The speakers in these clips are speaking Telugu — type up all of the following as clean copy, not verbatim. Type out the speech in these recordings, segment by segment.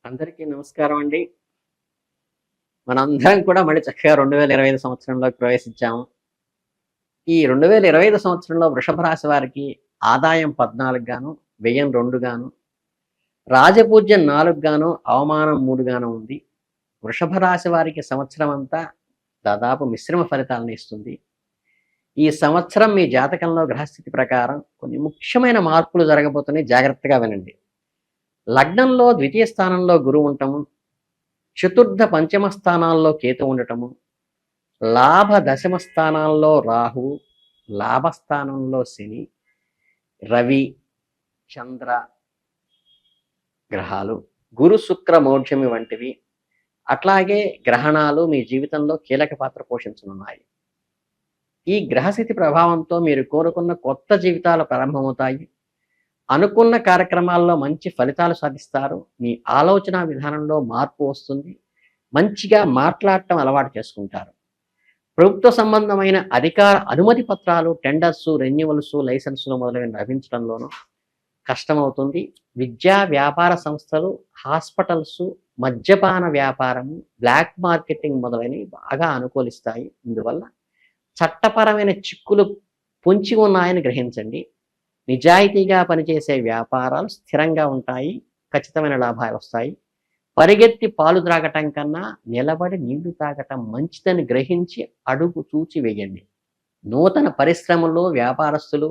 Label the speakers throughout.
Speaker 1: అందరికీ నమస్కారం అండి. మనందరం కూడా మళ్ళీ చక్కగా 2025 సంవత్సరంలోకి ప్రవేశించాము. ఈ 2025 సంవత్సరంలో వృషభ రాశి వారికి ఆదాయం 14 గాను, వ్యయం 2 గాను, రాజపూజ్యం 4 గాను, అవమానం 3 గాను ఉంది. వృషభ రాశి వారికి సంవత్సరం అంతా దాదాపు మిశ్రమ ఫలితాలను ఇస్తుంది. ఈ సంవత్సరం మీ జాతకంలో గ్రహస్థితి ప్రకారం కొన్ని ముఖ్యమైన మార్పులు జరగబోతున్నాయి. జాగ్రత్తగా వినండి. లగ్నంలో ద్వితీయ స్థానంలో గురువు ఉండటము, చతుర్థ పంచమ స్థానాల్లో కేతు ఉండటము, లాభ దశమ స్థానాల్లో రాహువు, లాభస్థానంలో శని, రవి, చంద్ర గ్రహాలు, గురు శుక్ర మౌఢ్యమి వంటివి, అట్లాగే గ్రహణాలు మీ జీవితంలో కీలక పాత్ర పోషించనున్నాయి. ఈ గ్రహస్థితి ప్రభావంతో మీరు కోరుకున్న కొత్త జీవితాలు ప్రారంభమవుతాయి. అనుకున్న కార్యక్రమాల్లో మంచి ఫలితాలు సాధిస్తారు. మీ ఆలోచన విధానంలో మార్పు వస్తుంది. మంచిగా మాట్లాడటం అలవాటు చేసుకుంటారు. ప్రభుత్వ సంబంధమైన అధికార అనుమతి పత్రాలు, టెండర్స్, రెన్యువల్స్, లైసెన్సులు మొదలైన లభించడంలోనూ కష్టమవుతుంది. విద్యా వ్యాపార సంస్థలు, హాస్పిటల్స్, మద్యపాన వ్యాపారము, బ్లాక్ మార్కెటింగ్ మొదలైనవి బాగా అనుకూలిస్తాయి. ఇందువల్ల చట్టపరమైన చిక్కులు పొంచి ఉన్నాయని గ్రహించండి. నిజాయితీగా పనిచేసే వ్యాపారాలు స్థిరంగా ఉంటాయి. ఖచ్చితమైన లాభాలు వస్తాయి. పరిగెత్తి పాలు త్రాగటం కన్నా నిలబడి నీళ్లు తాగటం మంచిదని గ్రహించి అడుగు చూచి వేయండి. నూతన పరిశ్రమలు, వ్యాపారస్తులు,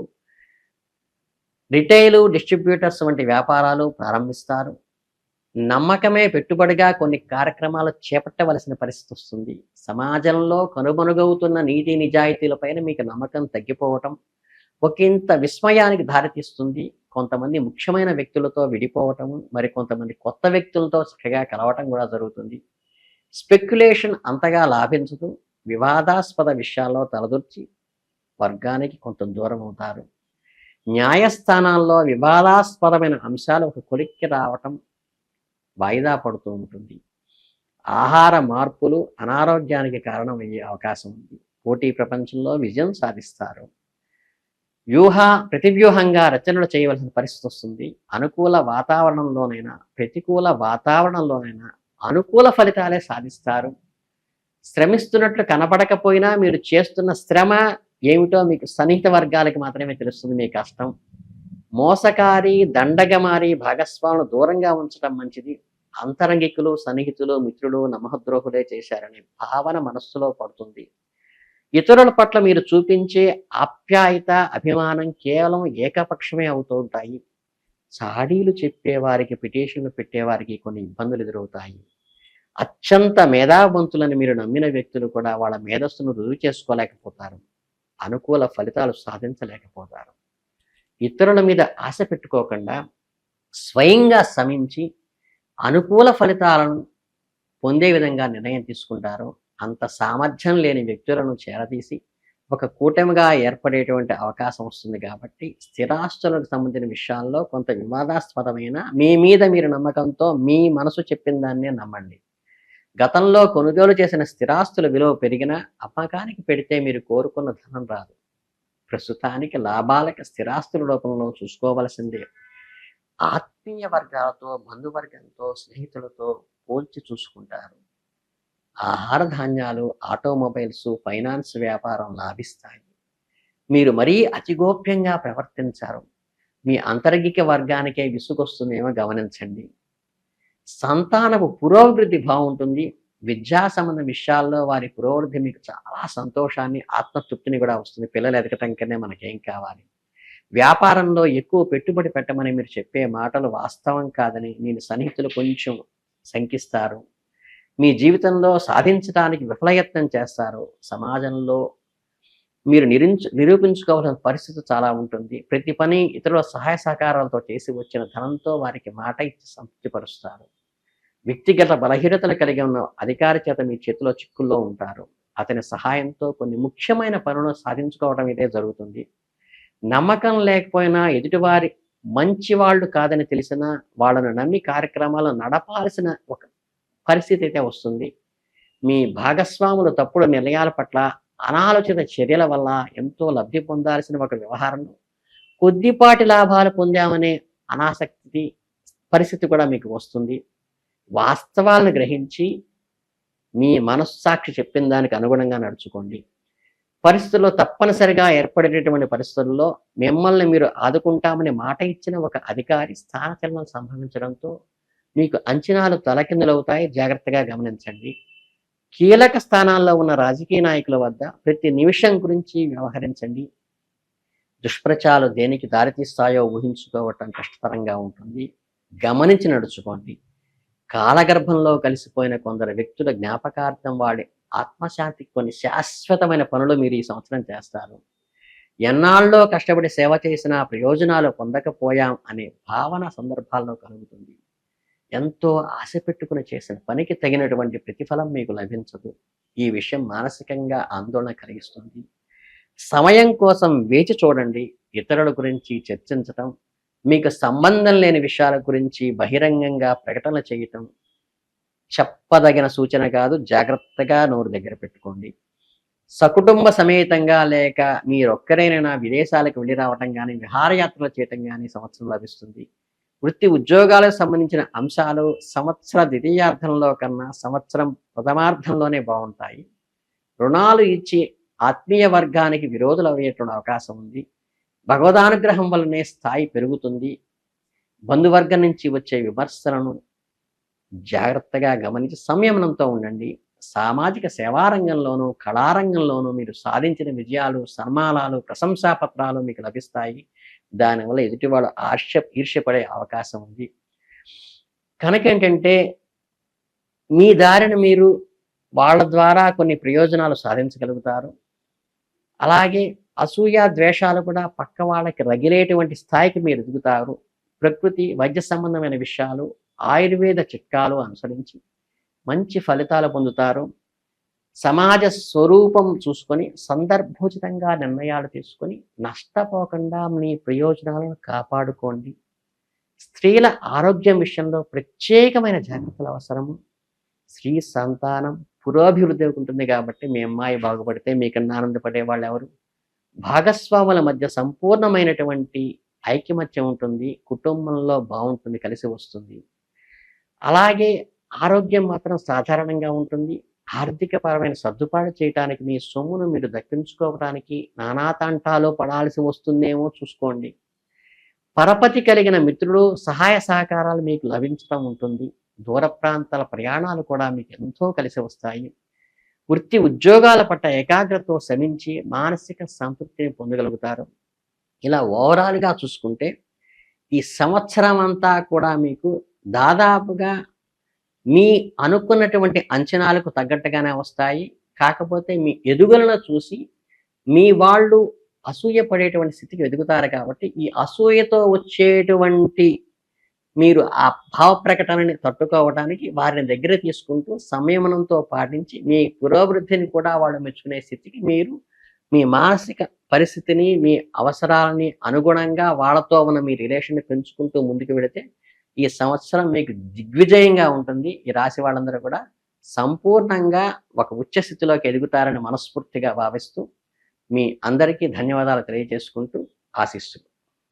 Speaker 1: రిటైలు, డిస్ట్రిబ్యూటర్స్ వంటి వ్యాపారాలు ప్రారంభిస్తారు. నమ్మకమే పెట్టుబడిగా కొన్ని కార్యక్రమాలు చేపట్టవలసిన పరిస్థితి వస్తుంది. సమాజంలో కనుమరుగవుతున్న నీతి నిజాయితీలపైన మీకు నమ్మకం తగ్గిపోవటం ఒకంత విస్మయానికి దారితీస్తుంది. కొంతమంది ముఖ్యమైన వ్యక్తులతో విడిపోవటము, మరి కొంతమంది కొత్త వ్యక్తులతో చక్కగా కలవటం కూడా జరుగుతుంది. స్పెక్యులేషన్ అంతగా లాభించదు. వివాదాస్పద విషయాల్లో తలదూర్చి వర్గానికి కొంత దూరం అవుతారు. న్యాయస్థానాల్లో వివాదాస్పదమైన అంశాలు ఒక కొలిక్కి రావటం వాయిదా పడుతూ ఉంటుంది. ఆహార మార్పులు అనారోగ్యానికి కారణమయ్యే అవకాశం ఉంది. పోటీ ప్రపంచంలో విజయం సాధిస్తారు. ప్రతివ్యూహంగా రచనలు చేయవలసిన పరిస్థితి వస్తుంది. అనుకూల వాతావరణంలోనైనా ప్రతికూల వాతావరణంలోనైనా అనుకూల ఫలితాలే సాధిస్తారు. శ్రమిస్తున్నట్లు కనపడకపోయినా మీరు చేస్తున్న శ్రమ ఏమిటో మీకు సన్నిహిత వర్గాలకి మాత్రమే తెలుస్తుంది. మీ కష్టం మోసకారి, దండగమారి భాగస్వాములు దూరంగా ఉంచడం మంచిది. అంతరంగికులు, సన్నిహితులు, మిత్రులు నమ్మద్రోహులే చేశారనే భావన మనస్సులో పడుతుంది. ఇతరుల పట్ల మీరు చూపించే ఆప్యాయత, అభిమానం కేవలం ఏకపక్షమే అవుతూ ఉంటాయి. చాడీలు చెప్పేవారికి, పిటిషన్లు పెట్టేవారికి కొన్ని ఇబ్బందులు ఎదురవుతాయి. అత్యంత మేధావంతులని మీరు నమ్మిన వ్యక్తులు కూడా వాళ్ళ మేధస్సును రుజువు చేసుకోలేకపోతారు. అనుకూల ఫలితాలు సాధించలేకపోతారు. ఇతరుల మీద ఆశ పెట్టుకోకుండా స్వయంగా శ్రమించి అనుకూల ఫలితాలను పొందే విధంగా నిర్ణయం తీసుకుంటారు. అంత సామర్థ్యం లేని వ్యక్తులను చేరదీసి ఒక కూటమిగా ఏర్పడేటువంటి అవకాశం వస్తుంది. కాబట్టి స్థిరాస్తులకు సంబంధించిన విషయాల్లో కొంత వివాదాస్పదమైన మీ మీద మీరు నమ్మకంతో మీ మనసు చెప్పిన దాన్నే నమ్మండి. గతంలో కొనుగోలు చేసిన స్థిరాస్తుల విలువ పెరిగినా అమ్మకానికి పెడితే మీరు కోరుకున్న ధనం రాదు. ప్రస్తుతానికి లాభాలకి స్థిరాస్తుల రూపంలో చూసుకోవలసిందే. ఆత్మీయ వర్గాలతో, బంధువర్గంతో, స్నేహితులతో పోల్చి చూసుకుంటారు. ఆహార ధాన్యాలు, ఆటోమొబైల్స్, ఫైనాన్స్ వ్యాపారం లాభిస్తాయి. మీరు మరీ అతిగోప్యంగా ప్రవర్తించారు. మీ అంతర్గిక వర్గానికే విసుగొస్తుందేమో గమనించండి. సంతానపు పురోభివృద్ధి బాగుంటుంది. విద్యా సంబంధ విషయాల్లో వారి పురోభివృద్ధి మీకు చాలా సంతోషాన్ని, ఆత్మతృప్తిని కూడా వస్తుంది. పిల్లలు ఎదగటం కన్నా మనకేం కావాలి. వ్యాపారంలో ఎక్కువ పెట్టుబడి పెట్టమని మీరు చెప్పే మాటలు వాస్తవం కాదని నేను సన్నిహితులు కొంచెం శంకిస్తారు. మీ జీవితంలో సాధించడానికి విఫలయత్నం చేస్తారు. సమాజంలో మీరు నిరూపించుకోవాల్సిన పరిస్థితి చాలా ఉంటుంది. ప్రతి పని ఇతరుల సహాయ సహకారాలతో చేసి వచ్చిన ధనంతో వారికి మాట ఇచ్చి సంతృప్తిపరుస్తారు. వ్యక్తిగత బలహీనతలు కలిగి ఉన్న అధికారి చేత మీ చేతిలో చిక్కుల్లో ఉంటారు. అతని సహాయంతో కొన్ని ముఖ్యమైన పనులను సాధించుకోవడం ఇదే జరుగుతుంది. నమ్మకం లేకపోయినా ఎదుటివారి మంచి వాళ్ళు కాదని తెలిసినా వాళ్ళను నమ్మి కార్యక్రమాలను నడపాల్సిన ఒక పరిస్థితి అయితే వస్తుంది. మీ భాగస్వాములు తప్పుడు నిర్ణయాల పట్ల, అనాలోచిత చర్యల వల్ల ఎంతో లబ్ధి పొందాల్సిన ఒక వ్యవహారంలో కొద్దిపాటి లాభాలు పొందామనే అనాసక్తి పరిస్థితి కూడా మీకు వస్తుంది. వాస్తవాలను గ్రహించి మీ మనస్సాక్షి చెప్పిన దానికి అనుగుణంగా నడుచుకోండి. పరిస్థితుల్లో తప్పనిసరిగా ఏర్పడేటటువంటి పరిస్థితుల్లో మిమ్మల్ని మీరు ఆదుకుంటామని మాట ఇచ్చిన ఒక అధికారి స్థానచలనం సంభవించడంతో మీకు అంచనాలు తలకిందులవుతాయి. జాగ్రత్తగా గమనించండి. కీలక స్థానాల్లో ఉన్న రాజకీయ నాయకుల వద్ద ప్రతి నిమిషం గురించి వ్యవహరించండి. దుష్ప్రచారాలు దేనికి దారితీస్తాయో ఊహించుకోవటం కష్టతరంగా ఉంటుంది. గమనించి నడుచుకోండి. కాలగర్భంలో కలిసిపోయిన కొందరు వ్యక్తుల జ్ఞాపకార్థం వాడి ఆత్మశాంతికి కొన్ని శాశ్వతమైన పనులు మీరు ఈ సంవత్సరం చేస్తారు. ఎన్నాళ్ళలో కష్టపడి సేవ చేసిన ప్రయోజనాలు పొందకపోయాం అనే భావన సందర్భాల్లో కలుగుతుంది. ఎంతో ఆశ పెట్టుకుని చేసిన పనికి తగినటువంటి ప్రతిఫలం మీకు లభించదు. ఈ విషయం మానసికంగా ఆందోళన కలిగిస్తుంది. సమయం కోసం వేచి చూడండి. ఇతరుల గురించి చర్చించటం, మీకు సంబంధం లేని విషయాల గురించి బహిరంగంగా ప్రకటన చేయటం చెప్పదగిన సూచన కాదు. జాగ్రత్తగా నోరు దగ్గర పెట్టుకోండి. సకుటుంబ సమేతంగా లేక మీరొక్కరైనా విదేశాలకు వెళ్ళి రావటం కానీ, విహారయాత్రలు చేయటం కానీ సంవత్సరం లభిస్తుంది. వృత్తి ఉద్యోగాలకు సంబంధించిన అంశాలు సంవత్సర ద్వితీయార్థంలో కన్నా సంవత్సరం ప్రథమార్థంలోనే బాగుంటాయి. రుణాలు ఇచ్చి ఆత్మీయ వర్గానికి విరోధులు అయ్యేటువంటి అవకాశం ఉంది. భగవదానుగ్రహం వల్లనే స్థాయి పెరుగుతుంది. బంధువర్గం నుంచి వచ్చే విమర్శలను జాగ్రత్తగా గమనించి సంయమనంతో ఉండండి. సామాజిక సేవారంగంలోనూ కళారంగంలోనూ మీరు సాధించిన విజయాలు, సన్మానాలు, ప్రశంసాపత్రాలు మీకు లభిస్తాయి. దానివల్ల ఎదుటివాడు ఈర్ష్యపడే అవకాశం ఉంది. కనుకేంటంటే మీ దారిని మీరు వాళ్ళ ద్వారా కొన్ని ప్రయోజనాలు సాధించగలుగుతారు. అలాగే అసూయ, ద్వేషాలు కూడా పక్క వాళ్ళకి రగిలేటువంటి స్థాయికి మీరు ఎదుగుతారు. ప్రకృతి, వైద్య సంబంధమైన విషయాలు, ఆయుర్వేద చిట్కాలు అనుసరించి మంచి ఫలితాలు పొందుతారు. సమాజ స్వరూపం చూసుకొని సందర్భోచితంగా నిర్ణయాలు తీసుకొని నష్టపోకుండా మీ ప్రయోజనాలను కాపాడుకోండి. స్త్రీల ఆరోగ్యం విషయంలో ప్రత్యేకమైన జాగ్రత్తలు అవసరము. స్త్రీ సంతానం పురోభివృద్ధి ఉంటుంది కాబట్టి మీ అమ్మాయి బాగుపడితే మీకన్నా ఆనందపడే వాళ్ళు ఎవరు? భాగస్వాముల మధ్య సంపూర్ణమైనటువంటి ఐకమత్యం ఉంటుంది. కుటుంబంలో బాగుంటుంది, కలిసి వస్తుంది. అలాగే ఆరోగ్యం మాత్రం సాధారణంగా ఉంటుంది. ఆర్థికపరమైన సర్దుబాటు చేయడానికి మీ సొమ్మును మీరు దక్కించుకోవడానికి నానాతంటాలో పడాల్సి వస్తుందేమో చూసుకోండి. పరపతి కలిగిన మిత్రులు, సహాయ సహకారాలు మీకు లభించడం ఉంటుంది. దూర ప్రాంతాల ప్రయాణాలు కూడా మీకు ఎంతో కలిసి వస్తాయి. వృత్తి ఉద్యోగాల పట్ల ఏకాగ్రతతో శ్రమించి మానసిక సంతృప్తిని పొందగలుగుతారు. ఇలా ఓవరాల్గా చూసుకుంటే ఈ సంవత్సరం అంతా కూడా మీకు దాదాపుగా మీ అనుకున్నటువంటి అంచనాలకు తగ్గట్టుగానే వస్తాయి. కాకపోతే మీ ఎదుగుదలను చూసి మీ వాళ్ళు అసూయ పడేటువంటి స్థితికి ఎదుగుతారు కాబట్టి ఈ అసూయతో వచ్చేటువంటి మీరు ఆ భావ ప్రకటనని తట్టుకోవడానికి వారిని దగ్గర తీసుకుంటూ సంయమనంతో పాటించి మీ పురోభివృద్ధిని కూడా వాళ్ళు మెచ్చుకునే స్థితికి మీరు మీ మానసిక పరిస్థితిని, మీ అవసరాలని అనుగుణంగా వాళ్ళతో ఉన్న మీ రిలేషన్ని పెంచుకుంటూ ముందుకు వెళితే ఈ సంవత్సరం మీకు దిగ్విజయంగా ఉంటుంది. ఈ రాశి వాళ్ళందరూ కూడా సంపూర్ణంగా ఒక ఉచ్చ స్థితిలోకి ఎదుగుతారని మనస్ఫూర్తిగా భావిస్తూ మీ అందరికీ ధన్యవాదాలు తెలియజేసుకుంటూ ఆశిస్తున్నాను.